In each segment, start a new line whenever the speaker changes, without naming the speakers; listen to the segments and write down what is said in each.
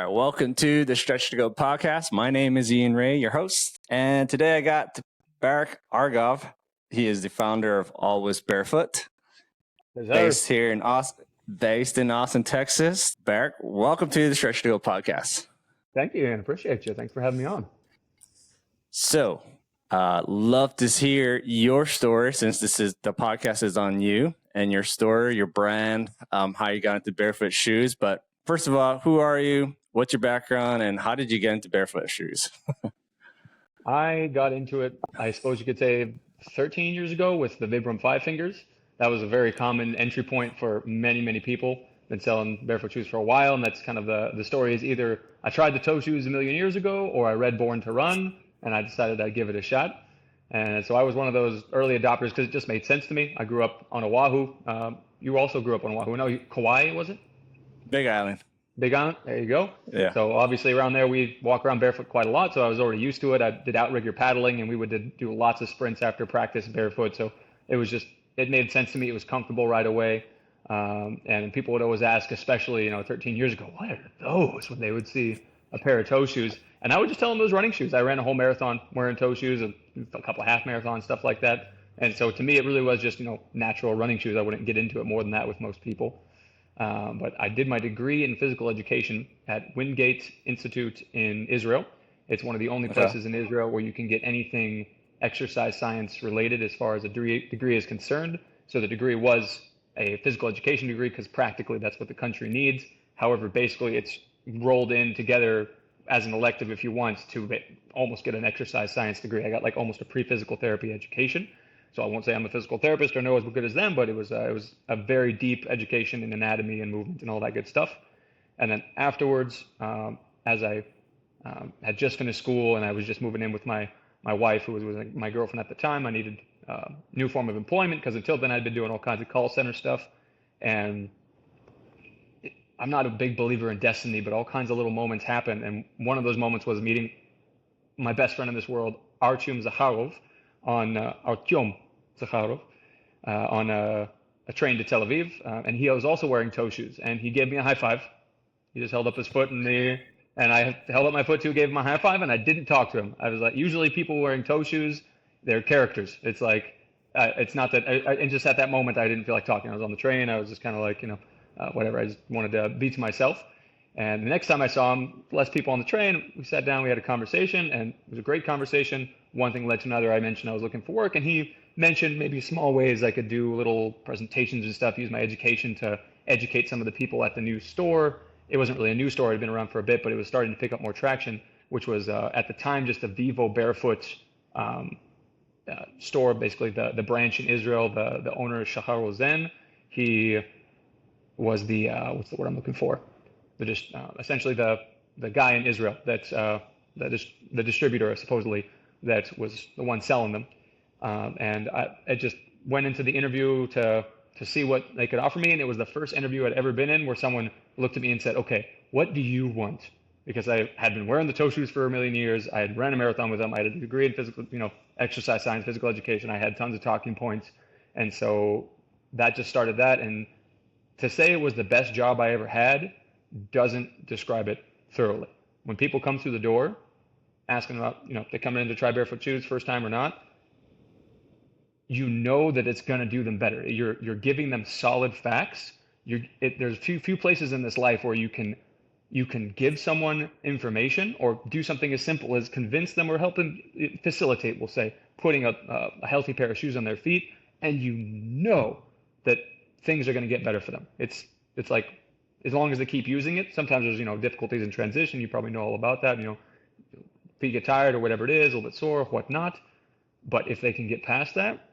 right, welcome to the Stretch to Go podcast. My name is Ian Ray, your host, and today I got Barak Argov. He is the founder of Allways Barefoot, based in Austin, Texas. Barak, welcome to the Stretch to Go podcast.
Thank you, Ian. Appreciate you. Thanks for having me on.
So, love to hear your story, since the podcast is on you and your story, your brand, how you got into barefoot shoes. But first of all, who are you? What's your background, and how did you get into barefoot shoes?
I got into it, I suppose you could say, 13 years ago with the Vibram Five Fingers. That was a very common entry point for many, many people. Been selling barefoot shoes for a while, and that's kind of the story is either I tried the toe shoes a million years ago, or I read Born to Run, and I decided I'd give it a shot. And so I was one of those early adopters because it just made sense to me. I grew up on Oahu. You also grew up on Oahu. No, Kauai, was it?
Big Island.
Big Island, there you go.
Yeah.
So obviously around there we walk around barefoot quite a lot, so I was already used to it. I did outrigger paddling, and we would do lots of sprints after practice barefoot. So it made sense to me. It was comfortable right away. And people would always ask, especially 13 years ago, what are those? When they would see a pair of toe shoes, and I would just tell them those running shoes. I ran a whole marathon wearing toe shoes, a couple of half marathons, stuff like that. And so to me, it really was just natural running shoes. I wouldn't get into it more than that with most people. But I did my degree in physical education at Wingate Institute in Israel. It's one of the only places in Israel where you can get anything exercise science related as far as a degree is concerned. So the degree was a physical education degree because practically that's what the country needs. However, basically it's rolled in together as an elective if you want to almost get an exercise science degree. I got like almost a pre-physical therapy education. So I won't say I'm a physical therapist or know as good as them, but it was a very deep education in anatomy and movement and all that good stuff. And then afterwards, as I had just finished school and I was just moving in with my wife, who was my girlfriend at the time, I needed a new form of employment because until then I'd been doing all kinds of call center stuff. And I'm not a big believer in destiny, but all kinds of little moments happen. And one of those moments was meeting my best friend in this world, Artyom Zakharov, on a train to Tel Aviv, and he was also wearing toe shoes, and he gave me a high five. He just held up his foot and I held up my foot too, gave him a high five, and I didn't talk to him. I was like, usually people wearing toe shoes, they're characters. It's like, it's not that, and just at that moment, I didn't feel like talking. I was on the train. I was just kind of like, whatever. I just wanted to be to myself. And the next time I saw him, less people on the train, we sat down, we had a conversation, and it was a great conversation. One thing led to another. I mentioned I was looking for work, and he mentioned maybe small ways I could do little presentations and stuff, use my education to educate some of the people at the new store. It wasn't really a new store. It had been around for a bit, but it was starting to pick up more traction, which was at the time just a Vivo Barefoot store, basically the branch in Israel. The owner, Shahar Rosen, he was the, what's the word I'm looking for? Essentially the guy in Israel that's the distributor, supposedly, that was the one selling them. And I just went into the interview to see what they could offer me. And it was the first interview I'd ever been in where someone looked at me and said, okay, what do you want? Because I had been wearing the toe shoes for a million years. I had ran a marathon with them. I had a degree in physical, exercise science, physical education. I had tons of talking points. And so that just started that. And to say it was the best job I ever had doesn't describe it thoroughly. When people come through the door asking about, they're coming in to try barefoot shoes first time or not, that it's going to do them better. You're giving them solid facts. There's few places in this life where you can give someone information or do something as simple as convince them or help them facilitate, we'll say, putting a healthy pair of shoes on their feet, and that things are going to get better for them. It's like, as long as they keep using it. Sometimes there's difficulties in transition. You probably know all about that. Feet get tired or whatever it is, a little bit sore, whatnot. But if they can get past that,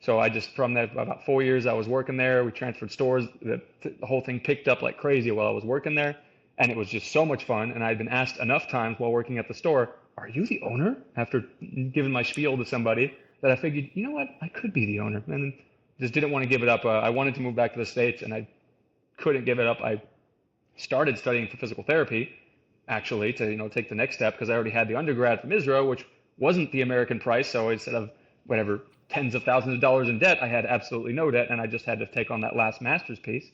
so from that about 4 years I was working there. We transferred stores. The whole thing picked up like crazy while I was working there, and it was just so much fun. And I'd been asked enough times while working at the store, "Are you the owner?" After giving my spiel to somebody, that I figured, you know what, I could be the owner, and just didn't want to give it up. I wanted to move back to the States, and I couldn't give it up. I started studying for physical therapy, actually, to take the next step, because I already had the undergrad from Israel, which wasn't the American price. So instead of whatever tens of thousands of dollars in debt, I had absolutely no debt, and I just had to take on that last master's piece.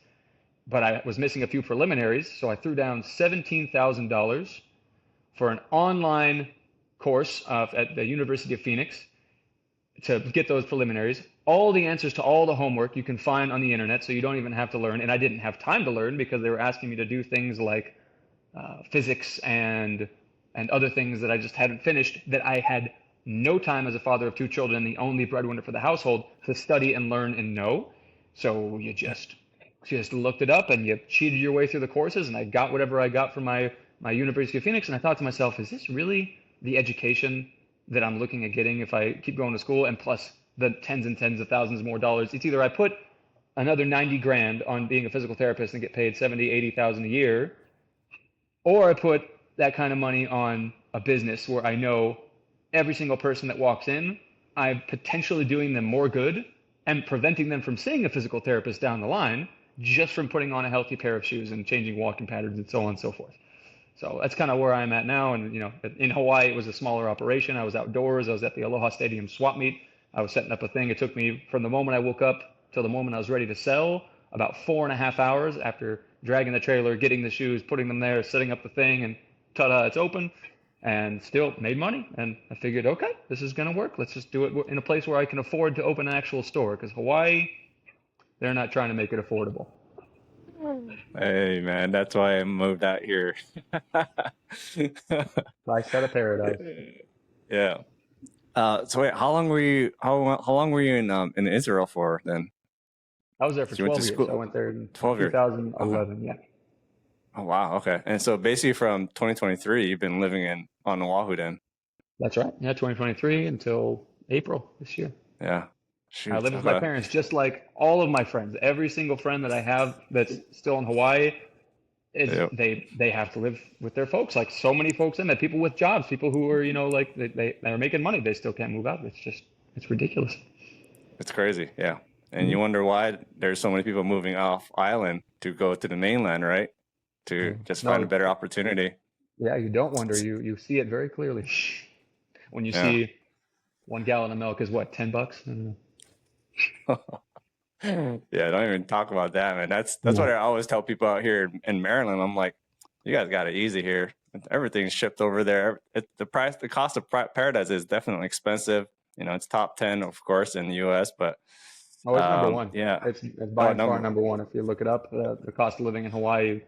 but I was missing a few preliminaries, so I threw down $17,000 for an online course at the University of Phoenix to get those preliminaries. All the answers to all the homework you can find on the internet, so you don't even have to learn. And I didn't have time to learn because they were asking me to do things like physics and other things that I just hadn't finished, that I had no time as a father of two children and the only breadwinner for the household to study and learn and know. So you just looked it up and you cheated your way through the courses, and I got whatever I got from my University of Phoenix. And I thought to myself, is this really the education that I'm looking at getting if I keep going to school? And plus the tens and tens of thousands more dollars. It's either I put another 90 grand on being a physical therapist and get paid 70, 80,000 a year, or I put that kind of money on a business where I know every single person that walks in, I'm potentially doing them more good and preventing them from seeing a physical therapist down the line just from putting on a healthy pair of shoes and changing walking patterns and so on and so forth. So that's kind of where I'm at now. And, in Hawaii, it was a smaller operation. I was outdoors. I was at the Aloha Stadium swap meet. I was setting up a thing. It took me from the moment I woke up till the moment I was ready to sell about 4.5 hours after dragging the trailer, getting the shoes, putting them there, setting up the thing, and ta-da, it's open. And still made money. And I figured, okay, this is going to work. Let's just do it in a place where I can afford to open an actual store. Because Hawaii, they're not trying to make it affordable.
Hey man, that's why I moved out here.
Life set of paradise.
Yeah. So wait, how long were you? How long were you in Israel for then?
I was there for
So you went
12
to
years.
school-
I went there in
12 years.
2011. Yeah.
Oh wow. Okay. And so basically from 2023, you've been living on Oahu then.
That's right. Yeah, 2023 until April this year.
Yeah. Shoot.
I live with my parents, just like all of my friends. Every single friend that I have that's still in Hawaii, they have to live with their folks. Like so many folks in there, people with jobs, people who are like they are making money, they still can't move out. It's ridiculous.
It's crazy. Yeah. And you wonder why there's so many people moving off island to go to the mainland, right? To just find a better opportunity.
Yeah, you don't wonder. You see it very clearly when you see 1 gallon of milk is what, $10? I don't know.
Yeah, don't even talk about that, man. That's what I always tell people out here in Maryland. I'm like, you guys got it easy here. Everything's shipped over there. The cost of paradise is definitely expensive. It's top 10, of course, in the U.S., but
it's number one.
Yeah,
it's by far number one. If you look it up, the cost of living in Hawaii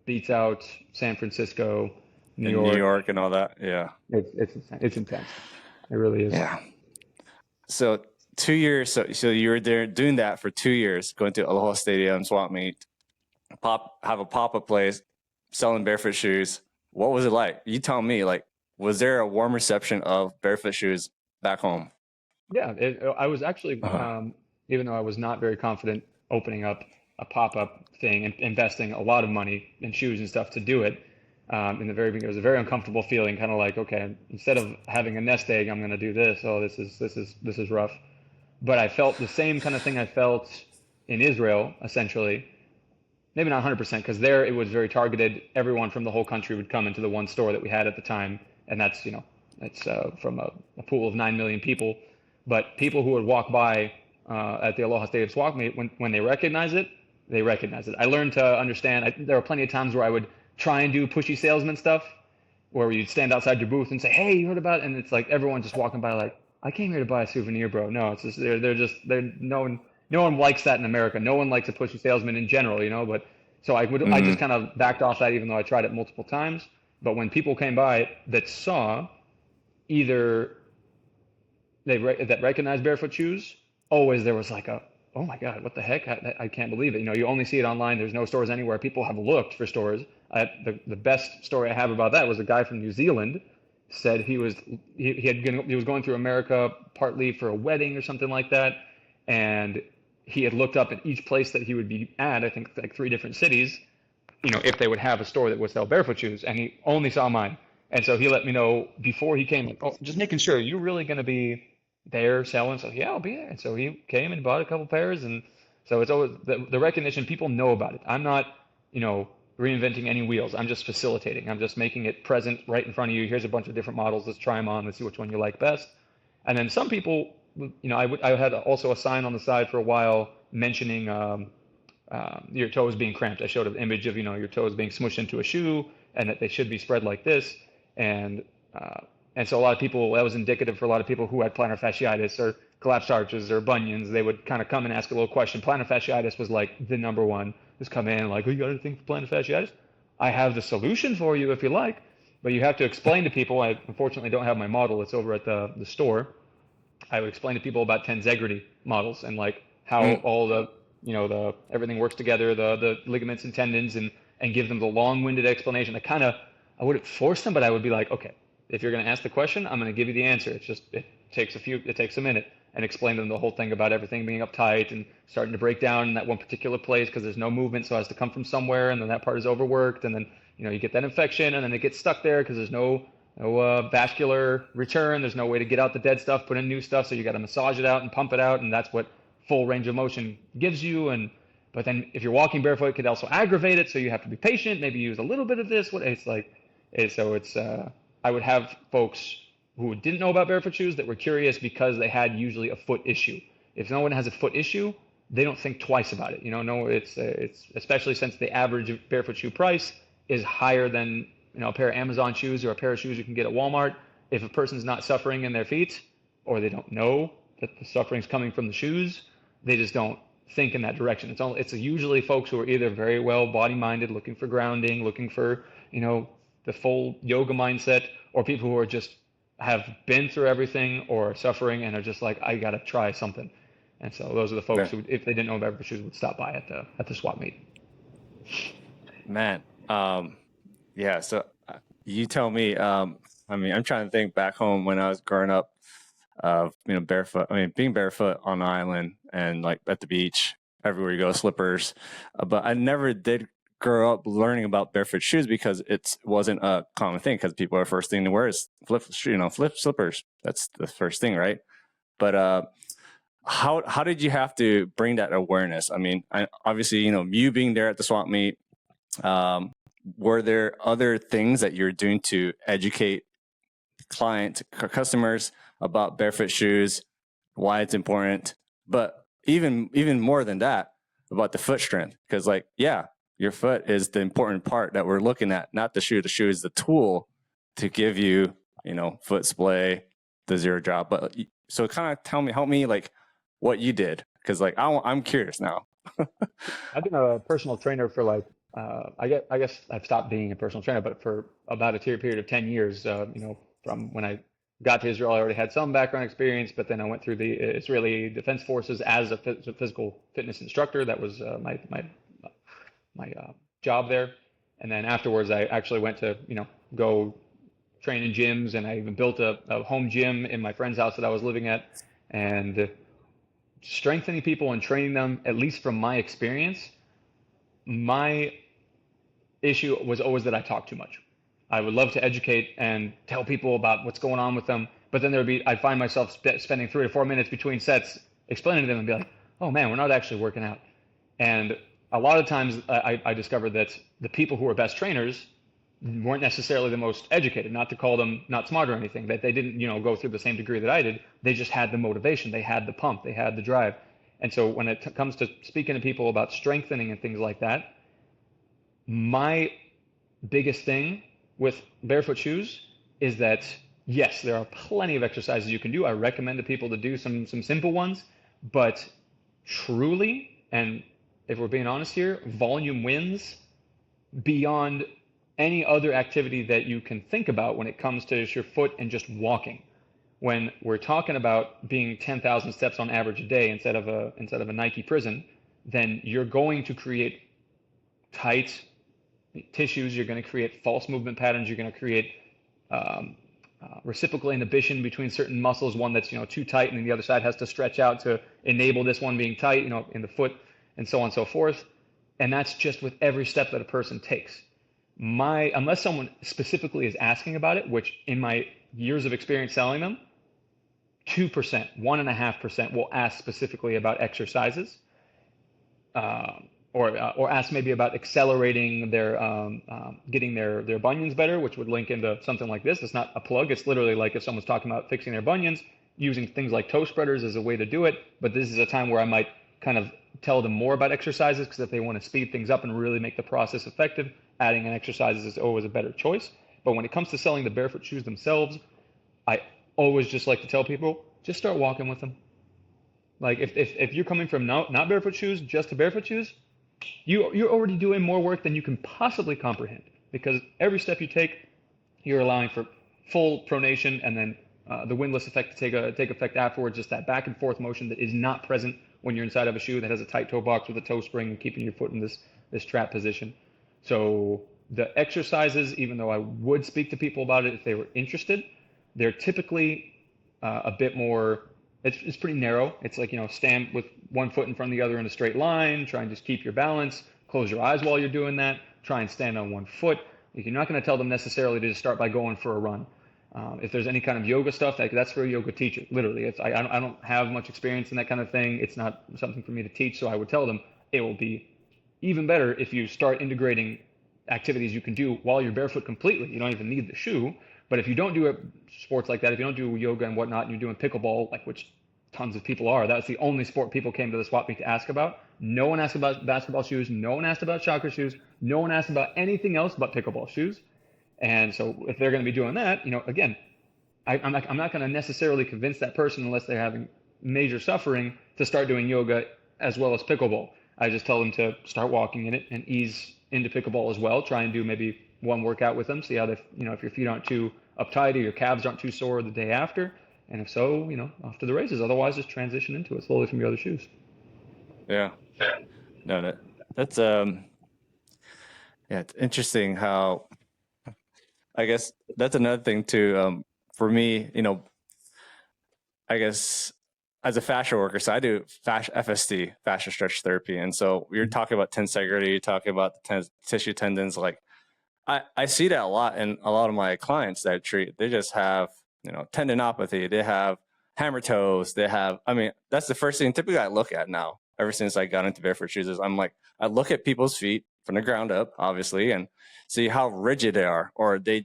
beats out San Francisco, New
York, and all that. Yeah,
it's intense. It really is.
Yeah. So 2 years. So you were there doing that for 2 years, going to Aloha Stadium, swap meet, have a pop-up place, selling barefoot shoes. What was it like? You tell me. Like, was there a warm reception of barefoot shoes back home?
Yeah, I was actually, even though I was not very confident opening up a pop-up thing and investing a lot of money in shoes and stuff to do it. In the very beginning, it was a very uncomfortable feeling, kind of like, okay, instead of having a nest egg, I'm going to do this. Oh, this is rough. But I felt the same kind of thing I felt in Israel, essentially. Maybe not 100%, because there it was very targeted. Everyone from the whole country would come into the one store that we had at the time, and that's from a pool of 9 million people. But people who would walk by at the Aloha Stadium swap meet, when they recognize it, they recognize it. I learned to understand. There were plenty of times where I would try and do pushy salesman stuff, where you'd stand outside your booth and say, "Hey, you heard about it?" And it's like everyone just walking by, like, "I came here to buy a souvenir, bro." No, it's just no one likes that in America. No one likes a pushy salesman in general, But so I just kind of backed off that, even though I tried it multiple times. But when people came by that saw either that recognized barefoot shoes, always there was like oh my God, what the heck? I can't believe it. You only see it online. There's no stores anywhere. People have looked for stores. The best story I have about that was a guy from New Zealand said he was going through America partly for a wedding or something like that, and he had looked up at each place that he would be at, I think like 3 different cities, if they would have a store that would sell barefoot shoes, and he only saw mine. And so he let me know before he came, like, oh, just making sure, you're really going to be there selling? So yeah, I'll be there. And so he came and bought a couple pairs, and so it's always the recognition. People know about it. I'm not, reinventing any wheels. I'm just facilitating. I'm just making it present right in front of you. Here's a bunch of different models. Let's try them on. Let's see which one you like best. And then some people, I had also a sign on the side for a while mentioning your toes being cramped. I showed an image of, your toes being smushed into a shoe and that they should be spread like this. And so a lot of people, that was indicative for a lot of people who had plantar fasciitis or collapsed arches or bunions. They would kind of come and ask a little question. Plantar fasciitis was like the number one. Just come in like, oh, you got anything for plantar fasciitis? I have the solution for you if you like. But you have to explain to people. I unfortunately don't have my model. It's over at the store. I would explain to people about tensegrity models and like how all the everything works together, the ligaments and tendons, and give them the long-winded explanation. I wouldn't force them, but I would be like, okay, if you're going to ask the question, I'm going to give you the answer. It takes a minute, and explain to them the whole thing about everything being uptight and starting to break down in that one particular place because there's no movement, so it has to come from somewhere, and then that part is overworked, and then you get that infection, and then it gets stuck there because there's no vascular return. There's no way to get out the dead stuff, put in new stuff, so you got to massage it out and pump it out, and that's what full range of motion gives you. But then if you're walking barefoot, it could also aggravate it, so you have to be patient, maybe use a little bit of this. I would have folks who didn't know about barefoot shoes that were curious because they had usually a foot issue. If no one has a foot issue, they don't think twice about it. It's especially since the average barefoot shoe price is higher than a pair of Amazon shoes or a pair of shoes you can get at Walmart. If a person's not suffering in their feet, or they don't know that the suffering's coming from the shoes, they just don't think in that direction. It's usually folks who are either very well body-minded, looking for grounding, looking for the full yoga mindset, or people who are just have been through everything or are suffering and are just like, I gotta try something. And so those are the folks who, if they didn't know about barefoot shoes, would stop by at the swap meet.
Man, yeah. So you tell me. I'm trying to think back home when I was growing up. Barefoot. Being barefoot on the island and like at the beach, everywhere you go, slippers. But I never did grow up learning about barefoot shoes because it wasn't a common thing. Because people are first thing to wear is flip slippers. That's the first thing, right? But how did you have to bring that awareness? Obviously, you being there at the swap meet. Were there other things that you're doing to educate customers about barefoot shoes, why it's important, but even more than that, about the foot strength? Because your foot is the important part that we're looking at, not the shoe. The shoe is the tool to give you, foot splay, the zero drop. But so kind of help me like what you did, because I'm curious now.
I've been a personal trainer for I guess I've stopped being a personal trainer, but for about a period of 10 years, from when I got to Israel, I already had some background experience, but then I went through the Israeli Defense Forces as a physical fitness instructor. That was my job there. And then afterwards, I actually went to, go train in gyms, and I even built a home gym in my friend's house that I was living at. And strengthening people and training them, at least from my experience, my issue was always that I talked too much. I would love to educate and tell people about what's going on with them, but then I'd find myself spending 3 to 4 minutes between sets explaining to them and be like, oh man, we're not actually working out. And a lot of times I discovered that the people who were best trainers weren't necessarily the most educated, not to call them not smart or anything, that they didn't, go through the same degree that I did. They just had the motivation, they had the pump, they had the drive. And so when it comes to speaking to people about strengthening and things like that, my biggest thing with barefoot shoes is that, yes, there are plenty of exercises you can do. I recommend to people to do some simple ones, but truly, and if we're being honest here, volume wins beyond any other activity that you can think about when it comes to your foot and just walking. When we're talking about being 10,000 steps on average a day instead of a Nike Prison, then you're going to create tight tissues, you're going to create false movement patterns, you're going to create reciprocal inhibition between certain muscles, one that's too tight and then the other side has to stretch out to enable this one being tight, in the foot, and so on and so forth. And that's just with every step that a person takes. Unless someone specifically is asking about it, which in my years of experience selling them, 2%, 1.5% will ask specifically about exercises. Or ask maybe about accelerating their getting their bunions better, which would link into something like this. It's not a plug. It's literally like if someone's talking about fixing their bunions, using things like toe spreaders as a way to do it. But this is a time where I might kind of tell them more about exercises, because if they want to speed things up and really make the process effective, adding in exercises is always a better choice. But when it comes to selling the barefoot shoes themselves, I always just like to tell people, just start walking with them. Like if you're coming from not barefoot shoes, just to barefoot shoes, you're already doing more work than you can possibly comprehend, because every step you take, you're allowing for full pronation, and then the windlass effect to take effect afterwards, just that back and forth motion that is not present when you're inside of a shoe that has a tight toe box with a toe spring and keeping your foot in this trap position. So the exercises, even though I would speak to people about it if they were interested, they're typically a bit more, it's pretty narrow. It's like, stand with one foot in front of the other in a straight line, try and just keep your balance, close your eyes while you're doing that, try and stand on one foot. You're not going to tell them necessarily to just start by going for a run. If there's any kind of yoga stuff, that's for a yoga teacher. Literally, I don't have much experience in that kind of thing. It's not something for me to teach, so I would tell them it will be even better if you start integrating activities you can do while you're barefoot completely. You don't even need the shoe. But if you don't do sports like that, if you don't do yoga and whatnot, and you're doing pickleball, like which tons of people are, that's the only sport people came to the swap meet to ask about. No one asked about basketball shoes. No one asked about soccer shoes. No one asked about anything else but pickleball shoes. And so if they're going to be doing that, again, I'm not going to necessarily convince that person, unless they're having major suffering, to start doing yoga as well as pickleball. I just tell them to start walking in it and ease into pickleball as well. Try and do maybe one workout with them. See how they, if your feet aren't too uptight or your calves aren't too sore the day after. And if so, off to the races. Otherwise, just transition into it slowly from your other shoes.
Yeah. No, that's it's interesting how, I guess that's another thing too. For me, I guess as a fascia worker, so I do FST, fascia stretch therapy. And so you're talking about tensegrity, you're talking about the tissue tendons. Like I see that a lot in a lot of my clients that I treat. They just have, tendinopathy. They have hammer toes. They have, that's the first thing typically I look at now. Ever since I got into barefoot shoes, is I look at people's feet from the ground up, obviously, and see how rigid they are, or they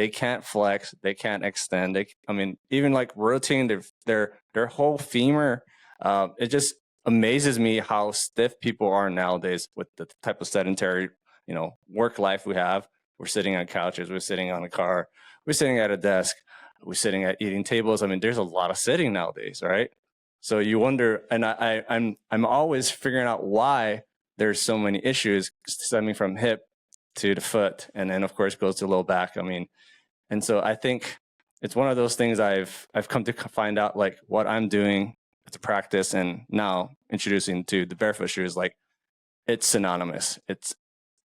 can't flex, they can't extend. Even like rotating their whole femur. It just amazes me how stiff people are nowadays with the type of sedentary, work life we have. We're sitting on couches, we're sitting on a car, we're sitting at a desk, we're sitting at eating tables. There's a lot of sitting nowadays, right? So you wonder, and I'm always figuring out why there's so many issues stemming from hip to the foot, and then of course goes to low back. And so I think it's one of those things I've come to find out, like what I'm doing to practice and now introducing to the barefoot shoes, like it's synonymous. It's,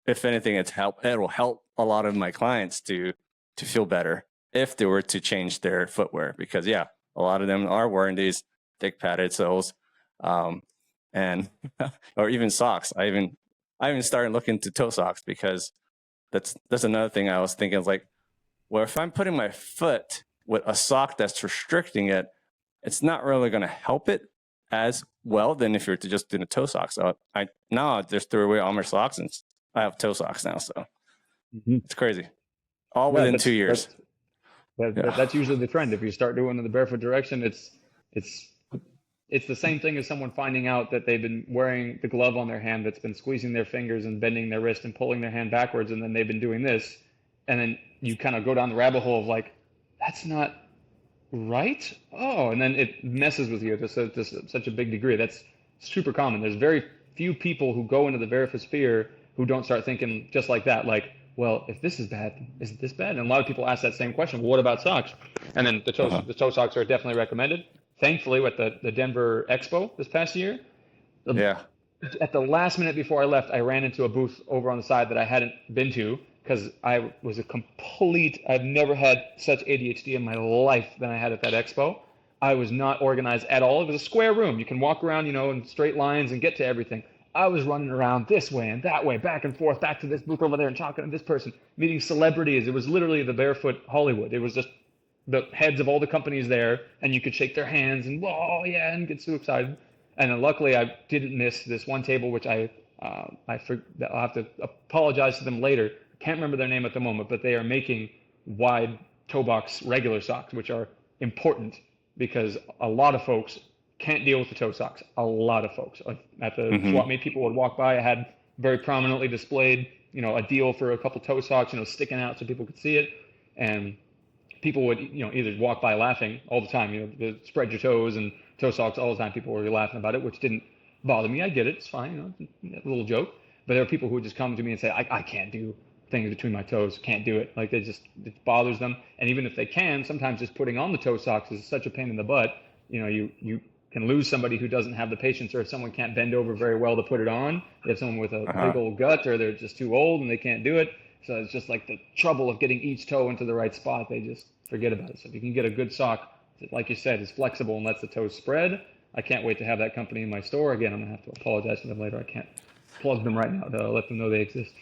if anything, it will help a lot of my clients to feel better if they were to change their footwear, because a lot of them are wearing these thick padded soles, and or even socks. I even started looking to toe socks, because that's another thing I was thinking, is like, well, if I'm putting my foot with a sock that's restricting it, it's not really going to help it as well than if you're to just do the toe socks. So I now just threw away all my socks and I have toe socks now. So it's crazy. All within 2 years.
That's usually the trend. If you start doing in the barefoot direction, it's the same thing as someone finding out that they've been wearing the glove on their hand that's been squeezing their fingers and bending their wrist and pulling their hand backwards, and then they've been doing this, and then you kind of go down the rabbit hole of like, that's not right. Oh, and then it messes with you to such a big degree. That's super common. There's very few people who go into the barefoot sphere who don't start thinking just like that. Like, well, if this is bad, isn't this bad? And a lot of people ask that same question. Well, what about socks? And then the toe socks are definitely recommended. Thankfully, with the Denver Expo this past year, at the last minute before I left, I ran into a booth over on the side that I hadn't been to, because I was I've never had such ADHD in my life than I had at that expo. I was not organized at all. It was a square room. You can walk around, in straight lines and get to everything. I was running around this way and that way, back and forth, back to this booth over there and talking to this person, meeting celebrities. It was literally the Barefoot Hollywood. It was just the heads of all the companies there, and you could shake their hands and, and get so excited. And then luckily I didn't miss this one table, which I'll have to apologize to them later. Can't remember their name at the moment, but they are making wide toe box regular socks, which are important because a lot of folks can't deal with the toe socks. A lot of folks, like at the swap meet, people would walk by. I had very prominently displayed, a deal for a couple toe socks, sticking out so people could see it, and people would, either walk by laughing all the time. The spread your toes and toe socks all the time. People were laughing about it, which didn't bother me. I get it; it's fine, a little joke. But there are people who would just come to me and say, I can't do things between my toes, can't do it. Like it bothers them. And even if they can, sometimes just putting on the toe socks is such a pain in the butt. You can lose somebody who doesn't have the patience, or if someone can't bend over very well to put it on. You have someone with a big old gut, or they're just too old and they can't do it. So it's just like the trouble of getting each toe into the right spot. They just forget about it. So if you can get a good sock that, like you said, is flexible and lets the toes spread, I can't wait to have that company in my store. Again, I'm going to have to apologize to them later. I can't plug them right now to let them know they exist.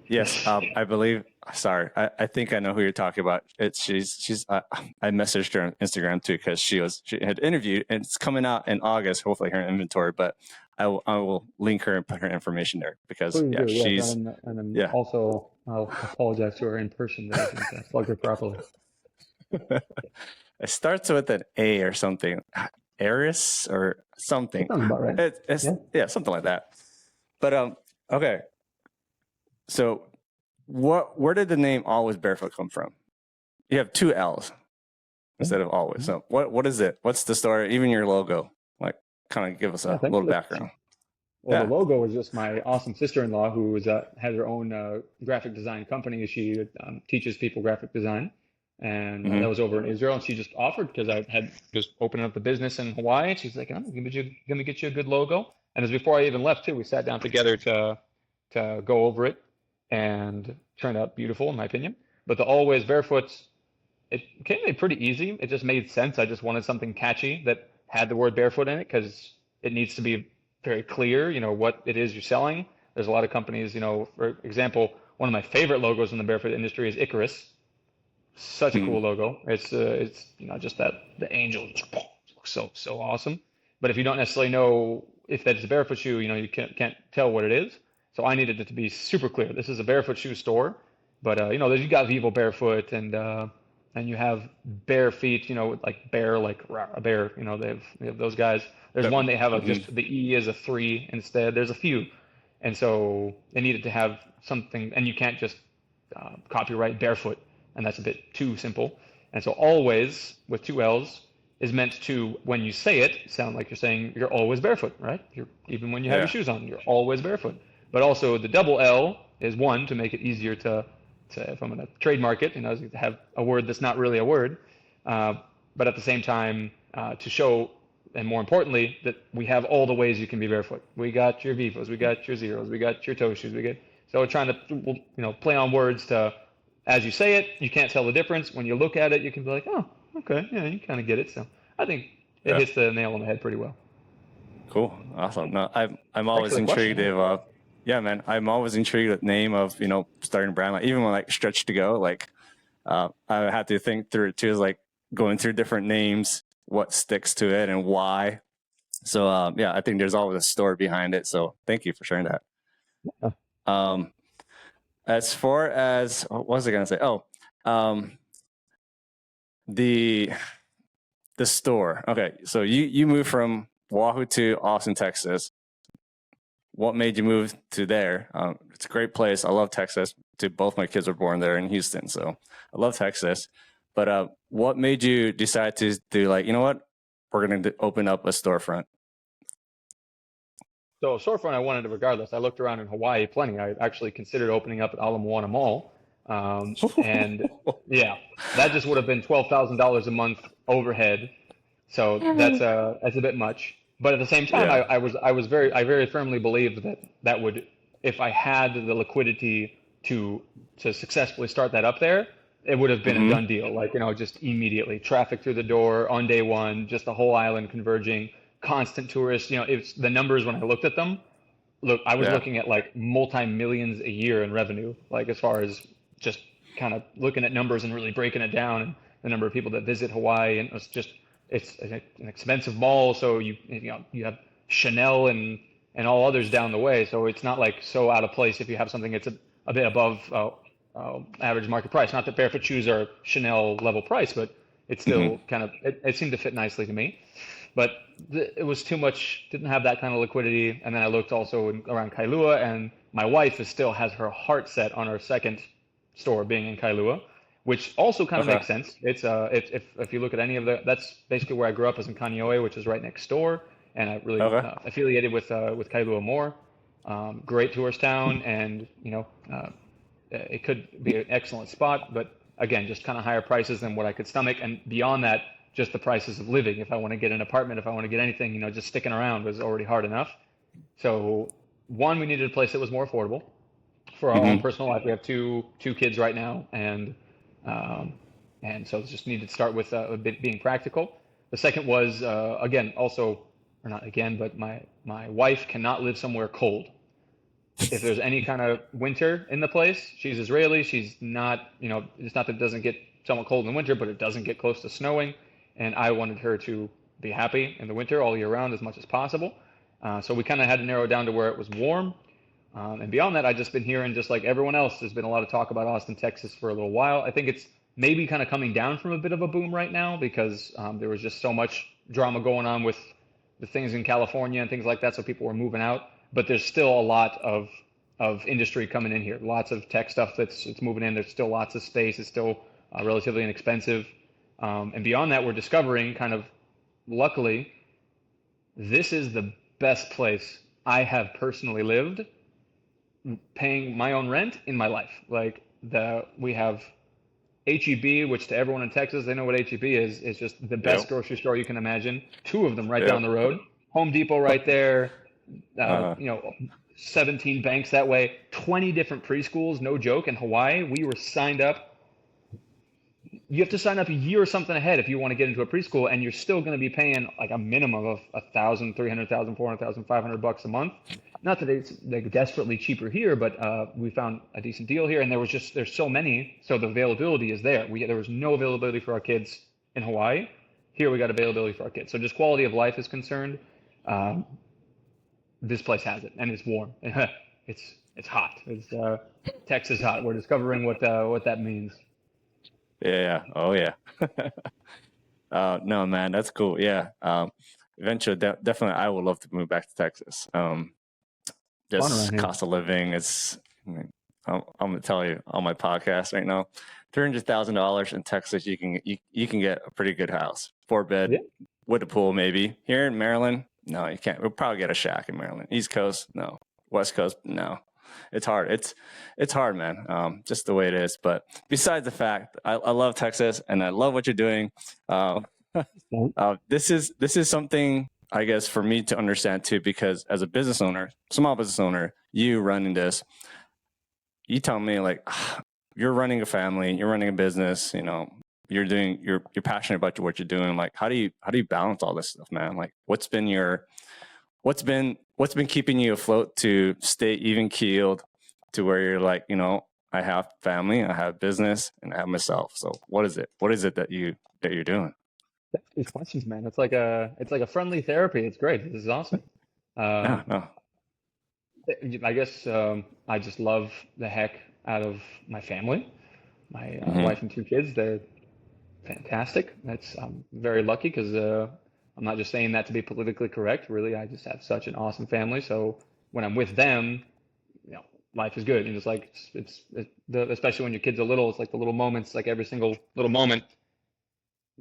Yes, I believe. Sorry, I think I know who you're talking about. She's. I messaged her on Instagram too because she had interviewed, and it's coming out in August. Hopefully, her inventory. But I will link her and put her information there because she's.
And then also I'll apologize to her in person that I didn't plug her properly.
It starts with an A or something, Eris or something.
That sounds about right.
It's something like that. But okay. So, where did the name Allways Barefoot come from? You have two L's instead of always. So, what is it? What's the story? Even your logo, like, kind of give us a little background.
Well, the logo was just my awesome sister-in-law who has her own graphic design company. She teaches people graphic design, and that was over in Israel. And she just offered because I had just opened up the business in Hawaii. And she's like, "I'm gonna get you a good logo." And it was before I even left too. We sat down together to go over it. And turned out beautiful in my opinion. But the Allways Barefoot, it came pretty easy. It just made sense. I just wanted something catchy that had the word barefoot in it because it needs to be very clear, what it is you're selling. There's a lot of companies, for example, one of my favorite logos in the barefoot industry is Icarus. Such a cool logo. It's just that the angel looks so awesome. But if you don't necessarily know if that's a barefoot shoe, you can't tell what it is. So I needed it to be super clear. This is a barefoot shoe store, but you got Vivo Barefoot and you have bare feet, like bear, like a bear. They have those guys. There's one they have just the E is a 3 instead. There's a few, and so they needed to have something, and you can't just copyright barefoot, and that's a bit too simple. And so Allways with 2 L's is meant to, when you say it, sound like you're saying you're always barefoot, right? Even when you have your shoes on, you're always barefoot. But also the double L is one to make it easier to if I'm going to trademark it, to have a word that's not really a word, but at the same time to show, and more importantly, that we have all the ways you can be barefoot. We got your Vivos, we got your Zeros, we got your toe shoes, so we're trying to play on words to, as you say it, you can't tell the difference. When you look at it, you can be like, oh, okay, yeah, you kind of get it. So I think it hits the nail on the head pretty well.
Cool, awesome. No, I'm always intrigued of. Yeah, man. I'm always intrigued with the name of, starting a brand. Like even when like Stretch to Go, like I had to think through it too, is like going through different names, what sticks to it and why. So I think there's always a story behind it. So thank you for sharing that. Yeah. As far as what was I gonna say? The store. Okay, so you moved from Oahu to Austin, Texas. What made you move to there? It's a great place. I love Texas. Both my kids were born there in Houston, so I love Texas. But what made you decide to do like, what? We're going to open up a storefront.
So storefront, I wanted it regardless. I looked around in Hawaii plenty. I actually considered opening up at Ala Moana Mall. And yeah, that just would have been $12,000 a month overhead. So that's a bit much. But at the same time, I very firmly believed that would, if I had the liquidity to successfully start that up there, it would have been a done deal. Like, just immediately traffic through the door on day one, just the whole island converging, constant tourists. It's the numbers when I looked at them. Look, I was looking at like multi-millions a year in revenue, like as far as just kind of looking at numbers and really breaking it down, and the number of people that visit Hawaii, and it's an expensive mall, so you have Chanel and all others down the way, so it's not like so out of place if you have something that's a bit above average market price. Not that barefoot shoes are Chanel level price, but it's still kind of it seemed to fit nicely to me. but it was too much. Didn't have that kind of liquidity. And then I looked also around Kailua, and my wife still has her heart set on her second store being in Kailua, which also kind of makes sense. It's if you look at any of that's basically where I grew up, is in Kaneohe, which is right next door, and I really affiliated with Kailua more. Great tourist town, and it could be an excellent spot, but again, just kind of higher prices than what I could stomach, and beyond that, just the prices of living. If I want to get an apartment, if I want to get anything, just sticking around was already hard enough. So one, we needed a place that was more affordable for our own personal life. We have two kids right now, and so just needed to start with a bit being practical. The second was again, also, or not again, but my wife cannot live somewhere cold. If there's any kind of winter in the place, she's Israeli. She's not, it's not that it doesn't get somewhat cold in the winter, but it doesn't get close to snowing. And I wanted her to be happy in the winter all year round as much as possible. So we kind of had to narrow down to where it was warm. And beyond that, I've just been hearing, just like everyone else, there's been a lot of talk about Austin, Texas for a little while. I think it's maybe kind of coming down from a bit of a boom right now because there was just so much drama going on with the things in California and things like that. So people were moving out. But there's still a lot of industry coming in here. Lots of tech stuff it's moving in. There's still lots of space. It's still relatively inexpensive. And beyond that, we're discovering, kind of luckily, this is the best place I have personally lived, paying my own rent in my life. Like we have H-E-B, which to everyone in Texas, they know what H-E-B is. It's just the best grocery store you can imagine. Two of them right down the road. Home Depot right there. 17 banks that way, 20 different preschools, no joke. In Hawaii, we were signed up. You have to sign up a year or something ahead if you want to get into a preschool, and you're still going to be paying like a minimum of $1,000, $300,000, $400,000, $500 a month. Not that it's like desperately cheaper here, but we found a decent deal here, and there's so many, so the availability is there. There was no availability for our kids in Hawaii. Here we got availability for our kids. So just quality of life is concerned. This place has it, and it's warm. It's hot. It's Texas hot. We're discovering what that means.
Yeah. Oh yeah. No, man, that's cool. Yeah. Eventually, definitely, I would love to move back to Texas. Just cost of living is. I'm gonna tell you on my podcast right now, $300,000 in Texas, you can get a pretty good house, 4-bed with a pool, maybe. Here in Maryland, no, you can't. We'll probably get a shack in Maryland. East Coast, no. West Coast, no. It's hard. It's hard, man. Just the way it is. But besides the fact, I love Texas and I love what you're doing. This is something, I guess, for me to understand too, because as a business owner, small business owner, you running this, you tell me like, you're running a family, you're running a business, you're passionate about what you're doing. Like, how do you balance all this stuff, man? Like, what's been keeping you afloat to stay even keeled to where you're like, I have family, I have business, and I have myself. So what is it? What is it that you're doing?
That's good questions, man. It's like a friendly therapy. It's great. This is awesome.
No.
I guess I just love the heck out of my family. My wife and 2 kids, they're fantastic. I'm very lucky because I'm not just saying that to be politically correct. Really, I just have such an awesome family. So when I'm with them, life is good. And it's like especially when your kids are little, it's like the little moments, like every single little moment.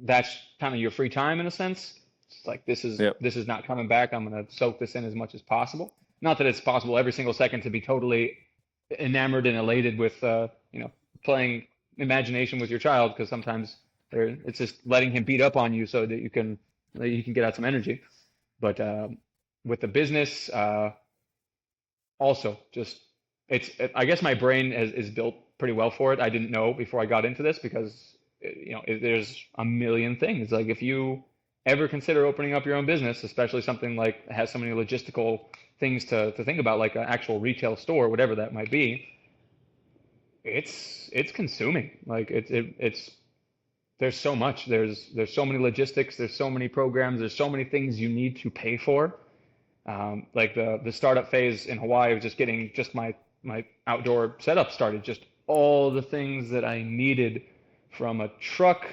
That's kind of your free time in a sense. It's like this is not coming back. I'm gonna soak this in as much as possible. Not that it's possible every single second to be totally enamored and elated with playing imagination with your child, because sometimes it's just letting him beat up on you so that you can get out some energy. But with the business, also just I guess my brain is built pretty well for it. I didn't know before I got into this because there's a million things. Like if you ever consider opening up your own business, especially something like has so many logistical things to think about, like an actual retail store, whatever that might be, it's consuming. Like it's there's so much. There's so many logistics. There's so many programs. There's so many things you need to pay for. Like the startup phase in Hawaii was just getting my outdoor setup started. Just all the things that I needed, from a truck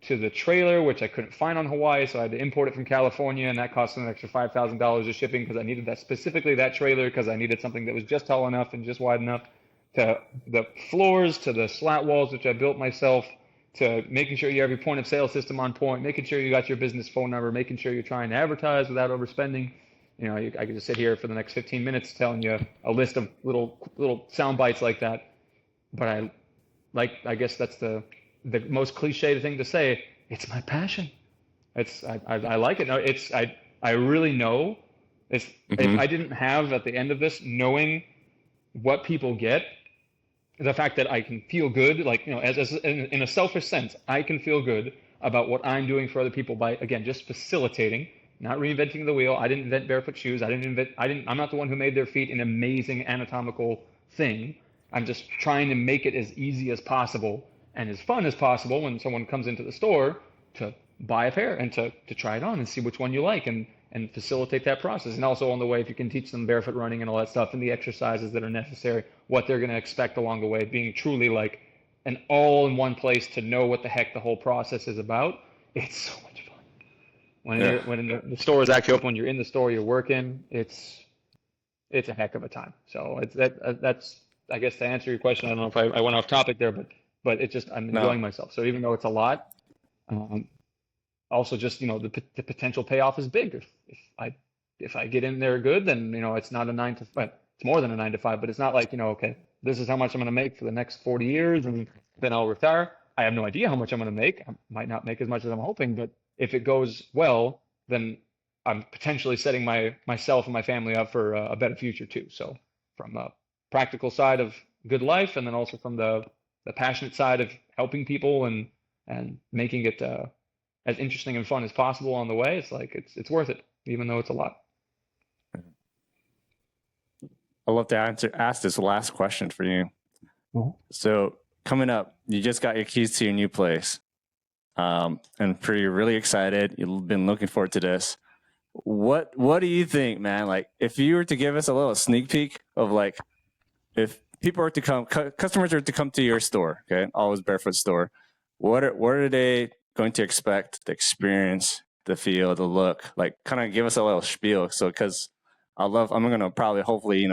to the trailer, which I couldn't find on Hawaii, so I had to import it from California, and that cost an extra $5,000 of shipping because I needed specifically that trailer because I needed something that was just tall enough and just wide enough. To the floors, to the slat walls, which I built myself, to making sure you have your point of sale system on point, making sure you got your business phone number, making sure you're trying to advertise without overspending. I could just sit here for the next 15 minutes telling you a list of little sound bites like that. But I guess that's the most cliche thing to say. It's my passion. I like it. No, I really know. If I didn't have at the end of this knowing what people get, the fact that I can feel good, like, as in a selfish sense, I can feel good about what I'm doing for other people by, again, just facilitating, not reinventing the wheel. I didn't invent barefoot shoes. I'm not the one who made their feet an amazing anatomical thing. I'm just trying to make it as easy as possible and as fun as possible when someone comes into the store to buy a pair and to try it on and see which one you like and facilitate that process. And also on the way, if you can teach them barefoot running and all that stuff and the exercises that are necessary, what they're going to expect along the way, being truly like an all in one place to know what the heck the whole process is about. It's so much fun. When the store is actually open, when you're in the store, you're working, it's a heck of a time. So that's, I guess, to answer your question. I don't know if I went off topic there, but it's just, I'm enjoying myself. So even though it's a lot, also just, the potential payoff is big. If I get in there good, then, it's not a 9 to 5, it's more than a 9 to 5, but it's not like, okay, this is how much I'm going to make for the next 40 years and then I'll retire. I have no idea how much I'm going to make. I might not make as much as I'm hoping, but if it goes well, then I'm potentially setting myself and my family up for a better future too. So from a practical side of good life, and then also from the passionate side of helping people and making it as interesting and fun as possible on the way, it's like it's worth it, even though it's a lot.
I'd love to ask this last question for you.
Mm-hmm.
So coming up, you just got your keys to your new place, and you're really excited. You've been looking forward to this. What do you think, man? Like, if you were to give us a little sneak peek of, like, if people are to come, customers are to come to your store, okay, Allways Barefoot store, what are they going to expect? The experience, the feel, the look, like, kind of give us a little spiel. So, because I'm going to probably, hopefully,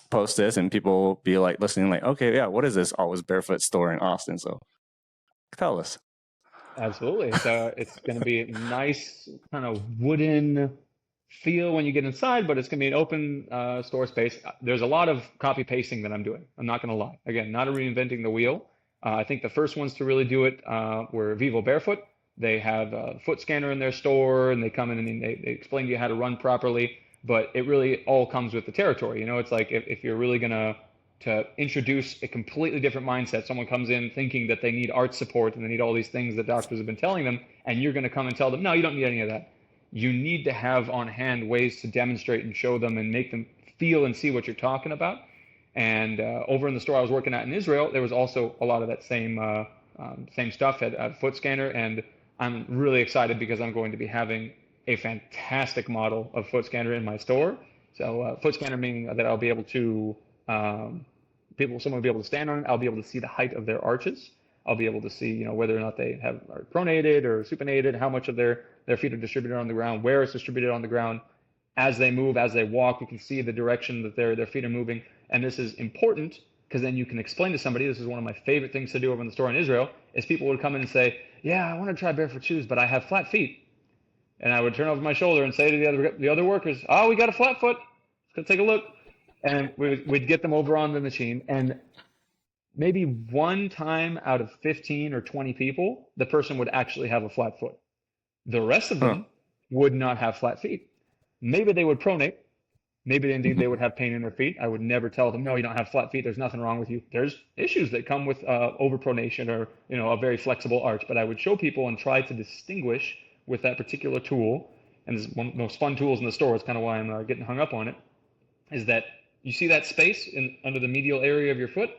post this and people will be like listening, like, okay, yeah, what is this Allways Barefoot store in Austin? So tell us.
Absolutely. It's going to be a nice kind of wooden feel when you get inside, but it's going to be an open store space. There's a lot of copy pasting that I'm doing. I'm not going to lie. Again, not reinventing the wheel. I think the first ones to really do it were Vibram Barefoot. They have a foot scanner in their store, and they come in and they explain to you how to run properly. But it really all comes with the territory. It's like if you're really going to introduce a completely different mindset, someone comes in thinking that they need arch support and they need all these things that doctors have been telling them, and you're going to come and tell them, no, you don't need any of that. You need to have on hand ways to demonstrate and show them and make them feel and see what you're talking about. And over in the store I was working at in Israel, there was also a lot of that same stuff at Foot Scanner, and I'm really excited because I'm going to be having a fantastic model of Foot Scanner in my store. So Foot Scanner meaning that I'll be able to, someone will be able to stand on it. I'll be able to see the height of their arches. I'll be able to see, whether or not they are pronated or supinated, how much of their feet are distributed on the ground, where it's distributed on the ground. As they move, as they walk, we can see the direction that their feet are moving. And this is important because then you can explain to somebody, this is one of my favorite things to do over in the store in Israel, is people would come in and say, yeah, I want to try barefoot shoes, but I have flat feet. And I would turn over my shoulder and say to the other workers, oh, we got a flat foot. Let's go take a look. And we'd get them over on the machine. And maybe one time out of 15 or 20 people, the person would actually have a flat foot. The rest of them would not have flat feet. Maybe they would pronate. Maybe indeed they would have pain in their feet. I would never tell them, no, you don't have flat feet. There's nothing wrong with you. There's issues that come with overpronation or a very flexible arch. But I would show people and try to distinguish with that particular tool. And this is one of the most fun tools in the store. It's kind of why I'm getting hung up on it. Is that you see that space under the medial area of your foot?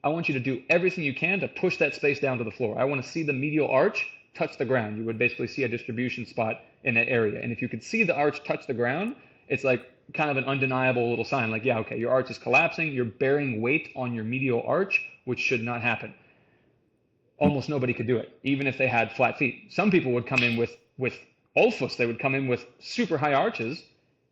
I want you to do everything you can to push that space down to the floor. I want to see the medial arch touch the ground. You would basically see a distribution spot in that area. And if you could see the arch touch the ground, it's like kind of an undeniable little sign, like, yeah, okay, your arch is collapsing. You're bearing weight on your medial arch, which should not happen. almost nobody could do it, even if they had flat feet. Some people would come in with Olfus. They would come in with super high arches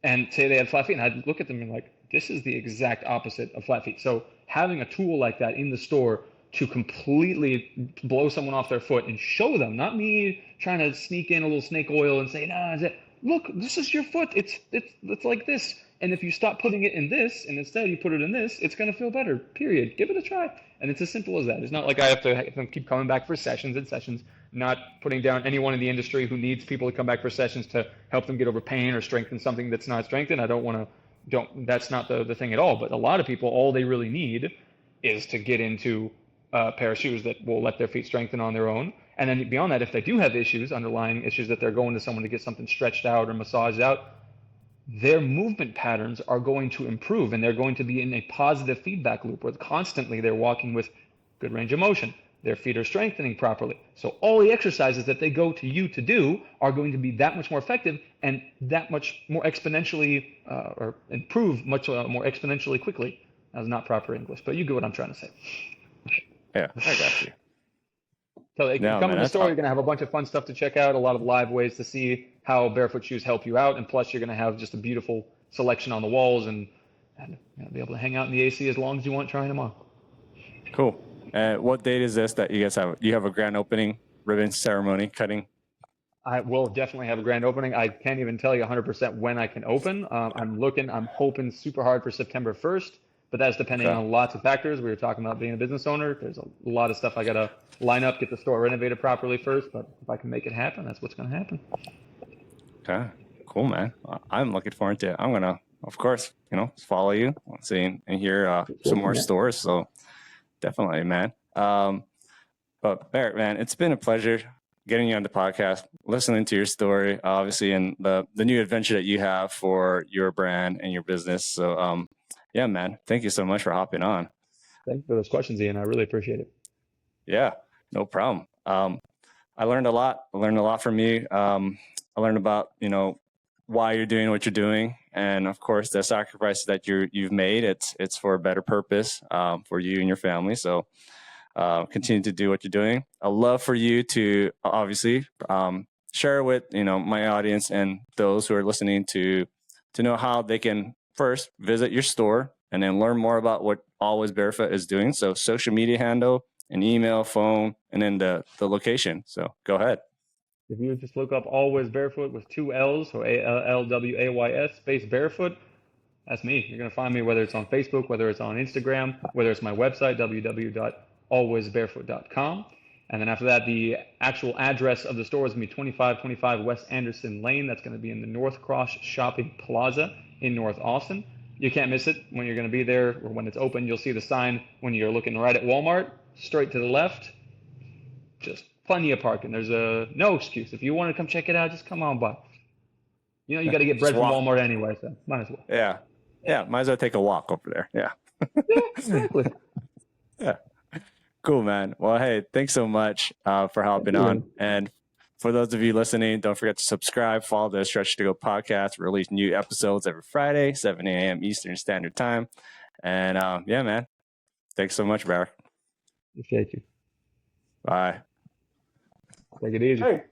and say they had flat feet. And I'd look at them and like, this is the exact opposite of flat feet. So having a tool like that in the store to completely blow someone off their foot and show them, not me trying to sneak in a little snake oil and say, nah, look, this is your foot. It's like this. And if you stop putting it in this and instead you put it in this, it's going to feel better, period. Give it a try. And it's as simple as that. It's not like I have to keep coming back for sessions and sessions, not putting down anyone in the industry who needs people to come back for sessions to help them get over pain or strengthen something that's not strengthened. That's not the thing at all. But a lot of people, all they really need is to get into a pair of shoes that will let their feet strengthen on their own. And then beyond that, if they do have issues, underlying issues that they're going to someone to get something stretched out or massaged out, their movement patterns are going to improve, and they're going to be in a positive feedback loop where constantly they're walking with good range of motion. Their feet are strengthening properly. So all the exercises that they go to you to do are going to be that much more effective and that much more exponentially or improve much more exponentially quickly. That was not proper English, but you get what I'm trying to say.
Yeah, I got you.
So if you come in the store, you're going to have a bunch of fun stuff to check out, a lot of live ways to see how barefoot shoes help you out, and plus you're going to have just a beautiful selection on the walls and be able to hang out in the AC as long as you want trying them on.
Cool. What date is this that you guys have? You have a grand opening, ribbon ceremony, cutting?
I will definitely have a grand opening. I can't even tell you 100% when I can open. I'm hoping super hard for September 1st. But that's depending on lots of factors. We were talking about being a business owner. There's a lot of stuff I got to line up, get the store renovated properly first. But if I can make it happen, that's what's going to happen.
Okay. Cool, man. I'm looking forward to it. I'm going to, of course, follow you, see and hear some more stores. So definitely, man. But Barak, man, it's been a pleasure getting you on the podcast, listening to your story, obviously, and the new adventure that you have for your brand and your business. So, yeah, man. Thank you so much for hopping on.
Thank you for those questions, Ian. I really appreciate it.
Yeah, no problem. I learned a lot. I learned a lot from you. I learned about, why you're doing what you're doing. And of course, the sacrifices that you've made, it's for a better purpose for you and your family. So continue to do what you're doing. I'd love for you to obviously share with, my audience and those who are listening to know how they can first visit your store and then learn more about what Allways Barefoot is doing. So social media handle, an email, phone, and then the location. So go ahead.
If you just look up Allways Barefoot with 2 L's, so ALLWAYS space barefoot, that's me. You're going to find me, whether it's on Facebook, whether it's on Instagram, whether it's my website, www.allwaysbarefoot.com. And then after that, the actual address of the store is going to be 2525 West Anderson Lane. That's going to be in the North Cross Shopping Plaza in North Austin. You can't miss it when you're going to be there, or when it's open. You'll see the sign when you're looking right at Walmart, straight to the left. Just plenty of parking. There's no excuse. If you want to come check it out, just come on by. You got to get bread from Walmart anyway, so might as well.
Yeah, might as well take a walk over there. Yeah.
Yeah, exactly.
Yeah. Cool, man. Well, hey, thanks so much for helping on. And for those of you listening, don't forget to subscribe, follow the Stretch to Go podcast. We release new episodes every Friday, 7 a.m. Eastern Standard Time. And yeah, man. Thanks so much, Barak.
Appreciate you.
Bye.
Take it easy.
Hey.